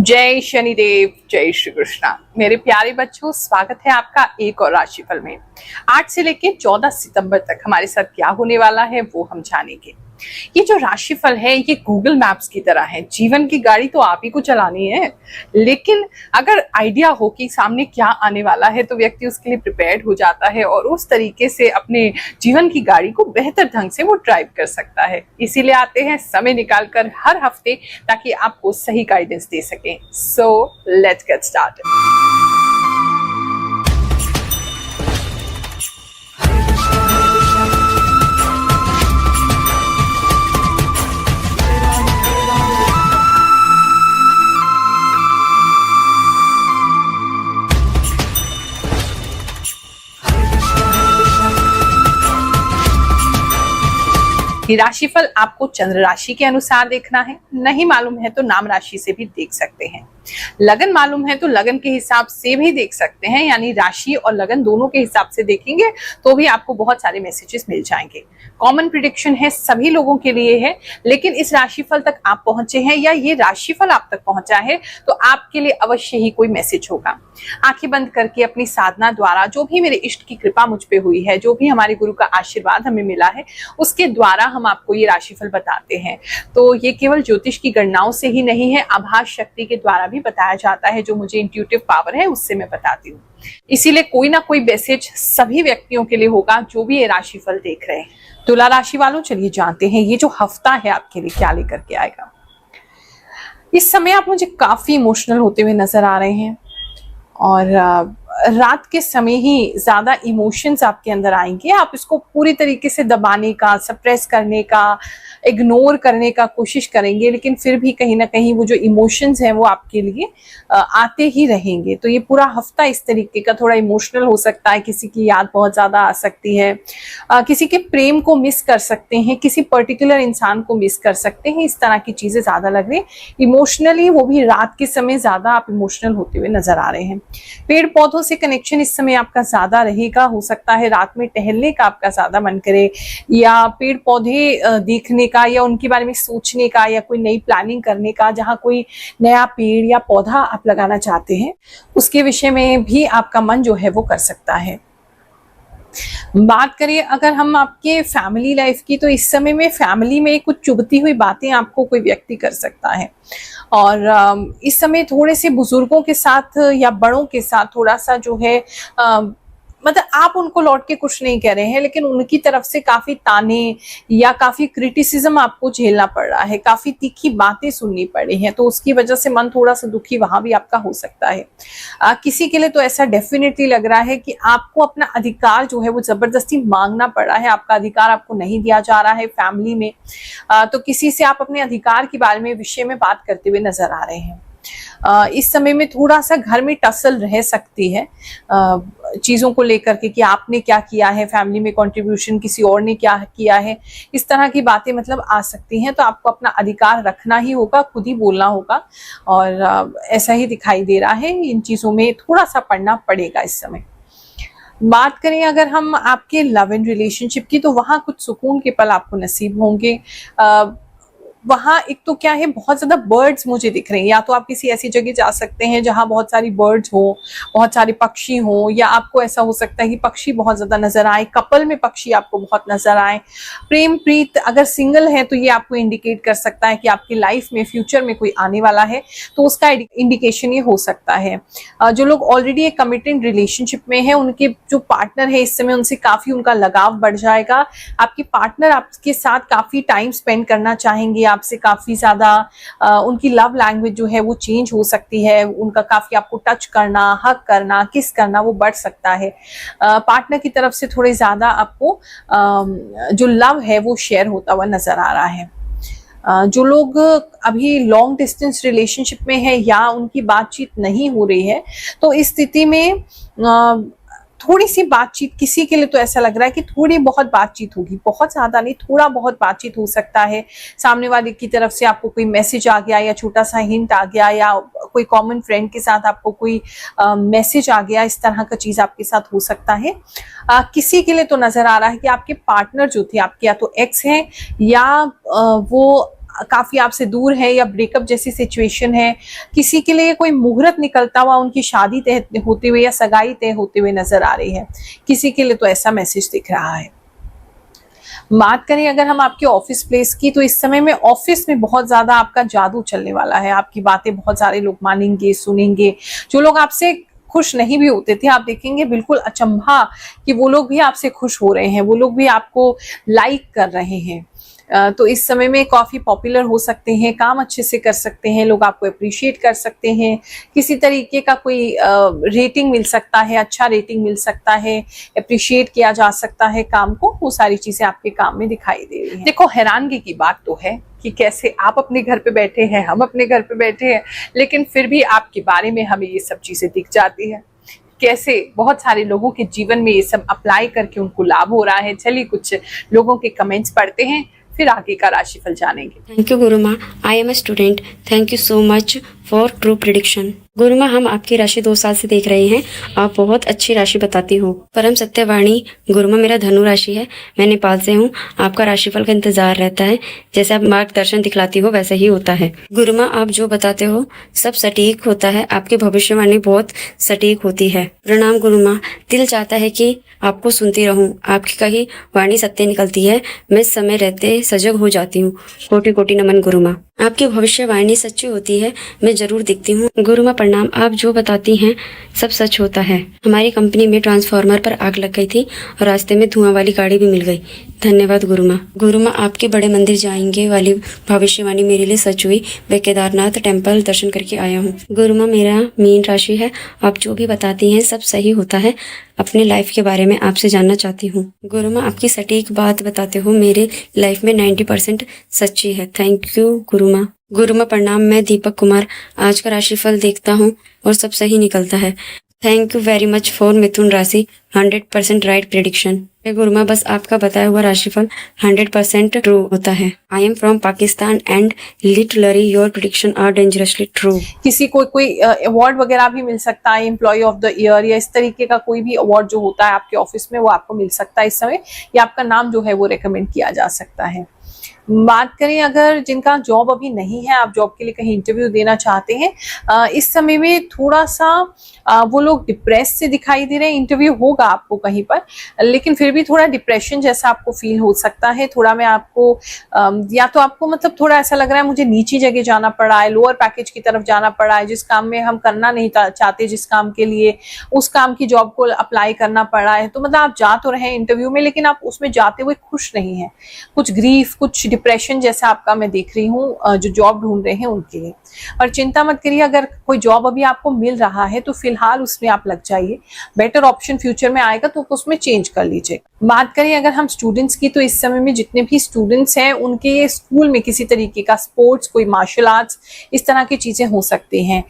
जय शनिदेव, जय श्री कृष्णा। मेरे प्यारे बच्चों, स्वागत है आपका एक और राशिफल में। 8 से लेकर 14 सितंबर तक हमारे साथ क्या होने वाला है वो हम जानेंगे। ये जो राशिफल है ये गूगल मैप्स की तरह है। जीवन की गाड़ी तो आप ही को चलानी है, लेकिन अगर आइडिया हो कि सामने क्या आने वाला है तो व्यक्ति उसके लिए प्रिपेयर्ड हो जाता है और उस तरीके से अपने जीवन की गाड़ी को बेहतर ढंग से वो ड्राइव कर सकता है। इसीलिए आते हैं समय निकालकर हर हफ्ते, ताकि आपको सही गाइडेंस दे सकें। So let's get started. ये राशिफल आपको चंद्र राशि के अनुसार देखना है। नहीं मालूम है तो नाम राशि से भी देख सकते हैं। लगन मालूम है तो लगन के हिसाब से भी देख सकते हैं, यानी राशि और लगन दोनों के हिसाब से देखेंगे तो भी आपको बहुत सारे मैसेजेस मिल जाएंगे। कॉमन प्रिडिक्शन है, सभी लोगों के लिए है, लेकिन इस राशिफल तक आप पहुंचे हैं या ये राशिफल आप तक पहुंचा है तो आपके लिए अवश्य ही कोई मैसेज होगा। आंखें बंद करके अपनी साधना द्वारा, जो भी मेरे इष्ट की कृपा मुझ पे हुई है, जो भी हमारे गुरु का आशीर्वाद हमें मिला है, उसके द्वारा हम आपको ये राशिफल बताते हैं। तो ये केवल ज्योतिष की गणनाओं से ही नहीं है, आभास शक्ति के द्वारा भी बताया जाता है। जो मुझे इंट्यूटिव पावर है उससे मैं बताती हूँ। इसीलिए कोई ना कोई मैसेज सभी व्यक्तियों के लिए होगा जो भी ये राशिफल देख रहे हैं। तुला राशि वालों, चलिए जानते हैं ये जो हफ्ता है आपके लिए क्या लेकर के आएगा। इस समय आप मुझे काफी इमोशनल होते हुए नजर आ रहे हैं और रात के समय ही ज्यादा इमोशंस आपके अंदर आएंगे। आप इसको पूरी तरीके से दबाने का, सप्रेस करने का, इग्नोर करने का कोशिश करेंगे, लेकिन फिर भी कहीं ना कहीं वो जो इमोशंस हैं वो आपके लिए आते ही रहेंगे। तो ये पूरा हफ्ता इस तरीके का थोड़ा इमोशनल हो सकता है। किसी की याद बहुत ज्यादा आ सकती है, किसी के प्रेम को मिस कर सकते हैं, किसी पर्टिकुलर इंसान को मिस कर सकते हैं। इस तरह की चीजें ज्यादा लग रही इमोशनली, वो भी रात के समय ज्यादा आप इमोशनल होते हुए नजर आ रहे हैं। पेड़ पौधों से कनेक्शन इस समय आपका ज्यादा रहेगा। हो सकता है रात में टहलने का आपका ज्यादा मन करे, या पेड़ पौधे देखने का, या उनके बारे में सोचने का, या कोई नई प्लानिंग करने का। जहां कोई नया पेड़ या पौधा आप लगाना चाहते हैं उसके विषय में भी आपका मन जो है वो कर सकता है। बात करें अगर हम आपके फैमिली लाइफ की, तो इस समय में फैमिली में कुछ चुभती हुई बातें आपको कोई व्यक्ति कर सकता है। और इस समय थोड़े से बुजुर्गों के साथ या बड़ों के साथ थोड़ा सा जो है मतलब आप उनको लौट के कुछ नहीं कह रहे हैं, लेकिन उनकी तरफ से काफी ताने या काफी क्रिटिसिज्म आपको झेलना पड़ रहा है, काफी तीखी बातें सुननी पड़ी हैं, तो उसकी वजह से मन थोड़ा सा दुखी वहां भी आपका हो सकता है। किसी के लिए तो ऐसा डेफिनेटली लग रहा है कि आपको अपना अधिकार जो है वो जबरदस्ती मांगना पड़ रहा है। आपका अधिकार आपको नहीं दिया जा रहा है फैमिली में। तो किसी से आप अपने अधिकार के बारे में विषय में बात करते हुए नजर आ रहे हैं। इस समय में थोड़ा सा घर में टसल रह सकती है चीजों को लेकर के, कि आपने क्या किया है, फैमिली में कंट्रीब्यूशन किसी और ने क्या किया है, इस तरह की बातें मतलब आ सकती हैं। तो आपको अपना अधिकार रखना ही होगा, खुद ही बोलना होगा, और ऐसा ही दिखाई दे रहा है। इन चीजों में थोड़ा सा पढ़ना पड़ेगा इस समय। बात करें अगर हम आपके लव एंड रिलेशनशिप की, तो वहां कुछ सुकून के पल आपको नसीब होंगे। वहां एक तो क्या है, बहुत ज्यादा बर्ड्स मुझे दिख रहे हैं। या तो आप किसी ऐसी जगह जा सकते हैं जहां बहुत सारी बर्ड्स हो, बहुत सारे पक्षी हो, या आपको ऐसा हो सकता है कि पक्षी बहुत ज्यादा नजर आए, कपल में पक्षी आपको बहुत नजर आए। प्रेम प्रीत अगर सिंगल है तो ये आपको इंडिकेट कर सकता है कि आपकी लाइफ में फ्यूचर में कोई आने वाला है, तो उसका इंडिकेशन ये हो सकता है। जो लोग ऑलरेडी एक कमिटेड रिलेशनशिप में है, उनके जो पार्टनर है इस समय उनसे काफी उनका लगाव बढ़ जाएगा। आपके पार्टनर आपके साथ काफी टाइम स्पेंड करना चाहेंगे, आपसे काफी ज्यादा उनकी लव लैंग्वेज जो है वो चेंज हो सकती है। उनका काफी आपको टच करना, हग करना, किस करना वो बढ़ सकता है। पार्टनर की तरफ से थोड़े ज्यादा आपको जो लव है वो शेयर होता हुआ नजर आ रहा है। जो लोग अभी लॉन्ग डिस्टेंस रिलेशनशिप में है या उनकी बातचीत नहीं हो रही है, तो इस स्थिति में थोड़ी सी बातचीत, किसी के लिए तो ऐसा लग रहा है कि थोड़ी बहुत बातचीत होगी, बहुत ज्यादा नहीं, थोड़ा बहुत बातचीत हो सकता है। सामने वाले की तरफ से आपको कोई मैसेज आ गया, या छोटा सा हिंट आ गया, या कोई कॉमन फ्रेंड के साथ आपको कोई मैसेज आ गया, इस तरह का चीज आपके साथ हो सकता है। किसी के लिए तो नजर आ रहा है कि आपके पार्टनर जो थे आपके या तो एक्स हैं, या वो काफी आपसे दूर है या ब्रेकअप जैसी सिचुएशन है, किसी के लिए कोई मुहूर्त निकलता हुआ उनकी शादी तय होते हुए या सगाई तय होते हुए नजर आ रही है, किसी के लिए तो ऐसा मैसेज दिख रहा है। बात करें अगर हम आपके ऑफिस प्लेस की, तो इस समय में ऑफिस में बहुत ज्यादा आपका जादू चलने वाला है। आपकी बातें बहुत सारे लोग मानेंगे, सुनेंगे। जो लोग आपसे खुश नहीं भी होते थे, आप देखेंगे बिल्कुल अचंभा कि वो लोग भी आपसे खुश हो रहे हैं, वो लोग भी आपको लाइक कर रहे हैं। तो इस समय में काफी पॉपुलर हो सकते हैं, काम अच्छे से कर सकते हैं, लोग आपको अप्रिशिएट कर सकते हैं, किसी तरीके का कोई रेटिंग मिल सकता है, अच्छा रेटिंग मिल सकता है, अप्रिशिएट किया जा सकता है काम को। वो सारी चीजें आपके काम में दिखाई दे रही हैं। देखो, हैरानगी की बात तो है कि कैसे आप अपने घर पे बैठे हैं, हम अपने घर पे बैठे हैं, लेकिन फिर भी आपके बारे में हमें ये सब चीजें दिख जाती है। कैसे बहुत सारे लोगों के जीवन में ये सब अप्लाई करके उनको लाभ हो रहा है। चलिए कुछ लोगों के कमेंट्स पढ़ते हैं, फिर आगे का राशिफल जानेंगे। थैंक यू गुरु माँ, I am a student, thank you so much for true prediction. गुरु माँ, हम आपकी राशि 2 साल से देख रहे हैं, आप बहुत अच्छी राशि बताती हो। परम सत्यवाणी गुरु माँ, मेरा धनु राशि है, मैं नेपाल से हूँ। आपका राशिफल का इंतजार रहता है, जैसे आप मार्गदर्शन दिखलाती हो वैसे ही होता है। गुरु माँ, आप जो बताते हो सब सटीक होता है, आपकी भविष्यवाणी बहुत सटीक होती है। प्रणाम गुरु माँ, दिल चाहता है कि आपको सुनती रहूं, आपकी कही वाणी सत्य निकलती है, मैं समय रहते सजग हो जाती हूँ। कोटि कोटि नमन गुरु माँ, आपकी भविष्यवाणी सच्ची होती है, मैं जरूर दिखती हूँ। गुरु माँ प्रणाम, आप जो बताती हैं सब सच होता है। हमारी कंपनी में ट्रांसफार्मर पर आग लग गई थी और रास्ते में धुआं वाली गाड़ी भी मिल गई। धन्यवाद गुरु माँ। गुरु माँ, आपके बड़े मंदिर जाएंगे वाली भविष्यवाणी मेरे लिए सच हुई, मैं केदारनाथ टेम्पल दर्शन करके आया हूँ। गुरु माँ, मेरा मीन राशि है, आप जो भी बताती हैं सब सही होता है, अपने लाइफ के बारे में आपसे जानना चाहती हूँ। गुरु माँ, आपकी सटीक बात बताते हो, मेरे लाइफ में 90% सच्ची है। थैंक यू गुरु माँ। गुरु माँ प्रणाम, मैं दीपक कुमार, आज का राशिफल देखता हूँ और सब सही निकलता है। Thank you very much for Mithun राशि, 100% राइट प्रेडिक्शन। गुरु माँ, बस आपका बताया हुआ राशिफल 100% ट्रू होता है। I am from Pakistan and literally your prediction are dangerously true. किसी को कोई अवार्ड वगैरह भी मिल सकता है, एम्प्लॉय ऑफ द ईयर या इस तरीके का कोई भी अवार्ड जो होता है आपके ऑफिस में, वो आपको मिल सकता है इस समय, या आपका नाम जो है वो रिकमेंड किया जा सकता है। बात करें अगर जिनका जॉब अभी नहीं है, आप जॉब के लिए कहीं इंटरव्यू देना चाहते हैं, इस समय में थोड़ा सा वो लोग डिप्रेस से दिखाई दे रहे हैं। इंटरव्यू होगा आपको कहीं पर, लेकिन फिर भी थोड़ा डिप्रेशन जैसा आपको फील हो सकता है। थोड़ा मैं आपको या तो आपको मतलब थोड़ा ऐसा लग रहा है मुझे नीची जगह जाना पड़ा है, लोअर पैकेज की तरफ जाना पड़ा है, जिस काम में हम करना नहीं चाहते, जिस काम के लिए उस काम की जॉब को अप्लाई करना पड़ा है। तो मतलब आप जा तो रहे हैं इंटरव्यू में, लेकिन आप उसमें जाते हुए खुश नहीं है। कुछ ग्रीफ, कुछ डिप्रेशन जैसा आपका मैं देख रही हूँ जो जॉब ढूंढ रहे हैं उनके लिए। और चिंता मत करिए, अगर कोई जॉब अभी आपको मिल रहा है तो फिलहाल उसमें आप लग जाइए, बेटर ऑप्शन फ्यूचर में आएगा तो उसमें चेंज कर लीजिए। बात करें अगर हम स्टूडेंट्स की, तो इस समय में जितने भी स्टूडेंट्स हैं उनके स्कूल में किसी तरीके का स्पोर्ट्स, कोई मार्शल आर्ट्स, इस तरह की चीजें हो सकती हैं।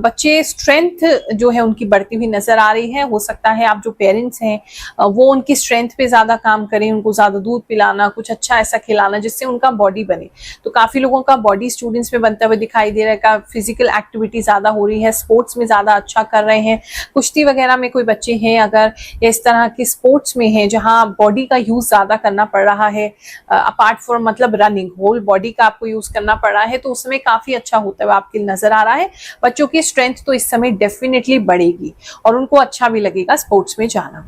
बच्चे स्ट्रेंथ जो है उनकी बढ़ती हुई नजर आ रही है। हो सकता है आप जो पेरेंट्स हैं वो उनकी स्ट्रेंथ पे ज्यादा काम करें, उनको ज्यादा दूध पिलाना, कुछ अच्छा ऐसा खिलाना जिससे उनका बॉडी बने। तो काफी लोगों का बॉडी स्टूडेंट्स में बनता हुआ दिखाई दे रहा है, फिजिकल एक्टिविटी ज्यादा हो रही है, स्पोर्ट्स में ज्यादा अच्छा कर रहे हैं। कुश्ती वगैरह में कोई बच्चे हैं अगर, या इस तरह के स्पोर्ट्स में हैं जहां बॉडी का यूज ज्यादा करना पड़ रहा है, अपार्ट फ्रॉम मतलब रनिंग, होल बॉडी का आपको यूज करना पड़ रहा है, तो उसमें काफी अच्छा होता है आपके नजर आ रहा है। बच्चों की स्ट्रेंथ तो इस समय डेफिनेटली बढ़ेगी और उनको अच्छा भी लगेगा स्पोर्ट्स में जाना।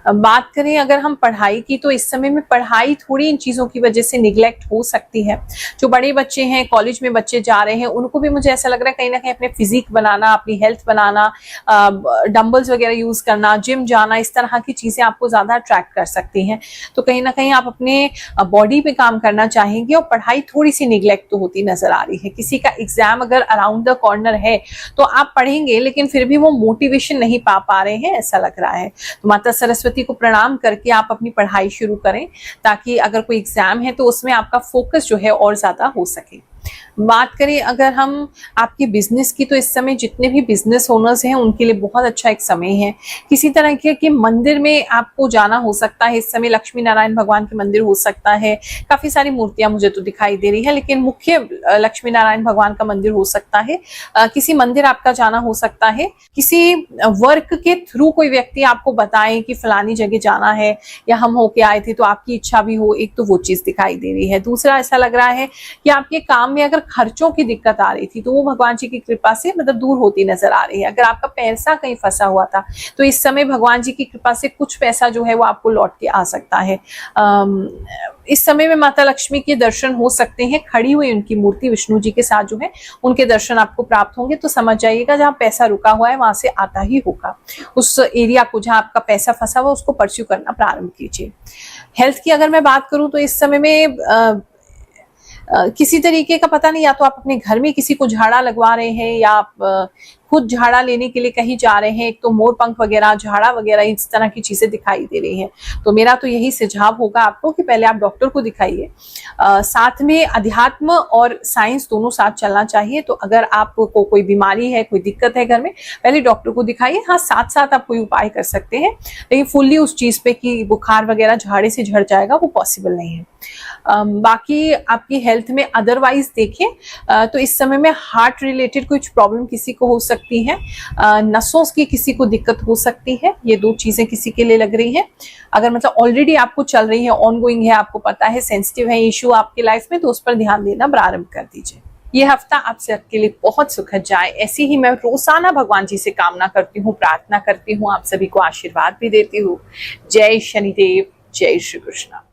बात करें अगर हम पढ़ाई की, तो इस समय में पढ़ाई थोड़ी इन चीजों की वजह से निगलेक्ट हो सकती है। जो बड़े बच्चे हैं, कॉलेज में बच्चे जा रहे हैं, उनको भी मुझे ऐसा लग रहा है कहीं ना कहीं अपने फिजिक बनाना, अपनी हेल्थ बनाना, डंबल्स वगैरह यूज करना, जिम जाना, इस तरह की चीजें आपको ज्यादा अट्रैक्ट कर सकती हैं। तो कहीं ना कहीं आप अपने बॉडी पे काम करना चाहेंगे और पढ़ाई थोड़ी सी निगलेक्ट तो होती नजर आ रही है। किसी का एग्जाम अगर अराउंड द कॉर्नर है तो आप पढ़ेंगे, लेकिन फिर भी वो मोटिवेशन नहीं पा रहे हैं, ऐसा लग रहा है। तो माता सरस्वती को प्रणाम करके आप अपनी पढ़ाई शुरू करें, ताकि अगर कोई एग्जाम है तो उसमें आपका फोकस जो है और ज्यादा हो सके। बात करें अगर हम आपके बिजनेस की, तो इस समय जितने भी बिजनेस ओनर्स हैं उनके लिए बहुत अच्छा एक समय है। किसी तरह के मंदिर में आपको जाना हो सकता है इस समय, लक्ष्मी नारायण भगवान के मंदिर हो सकता है, काफी सारी मूर्तियां मुझे तो दिखाई दे रही है, लेकिन मुख्य लक्ष्मी नारायण भगवान का मंदिर हो सकता है। किसी मंदिर आपका जाना हो सकता है। किसी वर्क के थ्रू कोई व्यक्ति आपको बताए कि फलानी जगह जाना है या हम होके आए थे, तो आपकी इच्छा भी हो, एक तो वो चीज दिखाई दे रही है। दूसरा ऐसा लग रहा है कि आपके काम में अगर खर्चों की दिक्कत आ रही थी तो वो भगवान जी की कृपा से मतलब दूर होती नजर आ रही है। अगर आपका पैसा कहीं फंसा हुआ था तो इस समय भगवान जी की कृपा से कुछ पैसा जो है वो आपको लौट के आ सकता है। इस समय में माता लक्ष्मी के दर्शन हो सकते हैं, खड़ी हुई उनकी मूर्ति विष्णु जी के साथ जो है उनके दर्शन आपको प्राप्त होंगे। तो समझ जाइएगा जहां पैसा रुका हुआ है वहां से आता ही होगा। उस एरिया को जहां आपका पैसा फंसा हुआ उसको परस्यू करना प्रारंभ कीजिए। हेल्थ की अगर मैं बात करूं तो इस समय में किसी तरीके का पता नहीं, या तो आप अपने घर में किसी को झाड़ा लगवा रहे हैं या आप खुद झाड़ा लेने के लिए कहीं जा रहे हैं। एक तो मोर पंख वगैरह, झाड़ा वगैरह, इस तरह की चीजें दिखाई दे रही हैं। तो मेरा तो यही सुझाव होगा आपको कि पहले आप डॉक्टर को दिखाइए। साथ में अध्यात्म और साइंस दोनों साथ चलना चाहिए। तो अगर आपको कोई बीमारी है, कोई दिक्कत है घर में, पहले डॉक्टर को दिखाइए। हाँ, साथ साथ आप कोई उपाय कर सकते हैं, लेकिन फुल्ली उस चीज पे कि बुखार वगैरह झाड़े से झड़ जाएगा वो पॉसिबल नहीं है। बाकी आपकी हेल्थ में अदरवाइज देखें तो इस समय में हार्ट रिलेटेड कुछ प्रॉब्लम किसी को हो सकती है, नसों की किसी को दिक्कत हो सकती है। ये दो चीजें किसी के लिए लग रही हैं। अगर मतलब ऑलरेडी आपको चल रही है, ऑनगोइंग है, आपको पता है सेंसिटिव है इशू आपके लाइफ में, तो उस पर ध्यान देना प्रारंभ कर दीजिए। ये हफ्ता आप सबके लिए बहुत सुखद जाए, ऐसी ही मैं रोजाना भगवान जी से कामना करती हूँ, प्रार्थना करती हूँ, आप सभी को आशीर्वाद भी देती हूँ। जय शनिदेव, जय श्री कृष्ण।